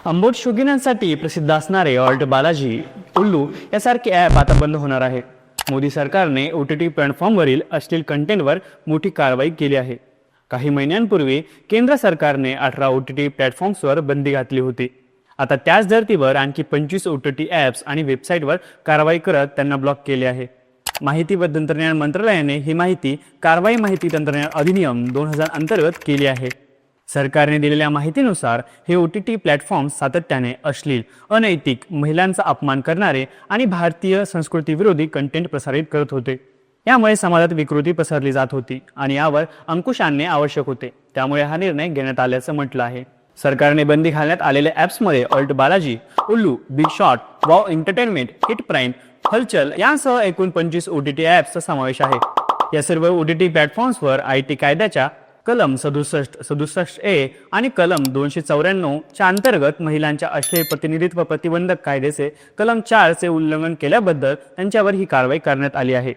आंबोट शौकीनांसाठी प्रसिद्ध असणारे ऑल्ट बालाजी, उल्लू यासारखे ॲप आता बंद होणार आहे. मोदी सरकारने OTT प्लॅटफॉर्मवरील अश्लील कंटेंटवर मोठी कारवाई केली आहे. काही महिन्यांपूर्वी केंद्र सरकारने 18 OTT प्लॅटफॉर्म्सवर बंदी घातली होती. आता त्याच धर्तीवर आणखी 25 OTT ॲप्स आणि वेबसाईटवर कारवाई करत त्यांना ब्लॉक केले आहे. माहिती व तंत्रज्ञान मंत्रालयाने ही कारवाई माहिती तंत्रज्ञान अधिनियम 2000 अंतर्गत केली आहे. सरकारने दिलेल्या माहितीनुसार हे OTT प्लॅटफॉर्म सातत्याने अश्लील, अनैतिक, महिलांचा अपमान करणारे आणि भारतीय संस्कृतीविरोधी कंटेंट प्रसारित करत होते. यामुळे समाजात विकृती पसरली जात होती आणि यावर अंकुश आणणे आवश्यक होते. त्यामुळे हा निर्णय घेण्यात आल्याचं म्हटलं आहे. सरकारने बंदी घालण्यात आलेल्या ॲप्समध्ये ऑल्ट बालाजी, उल्लू, big shot, wow entertainment, hit prime, हलचल यांसह एकूण 25 OTT ॲप्सचा समावेश आहे. या सर्व OTT प्लॅटफॉर्म्सवर IT कायद्याच्या कलम 67A आणि कलम 294 च्या अंतर्गत महिलांच्या अश्लील प्रतिनिधित्व प्रतिबंधक कायद्याचे कलम 4 चे उल्लंघन केल्याबद्दल त्यांच्यावर ही कारवाई करण्यात आली आहे.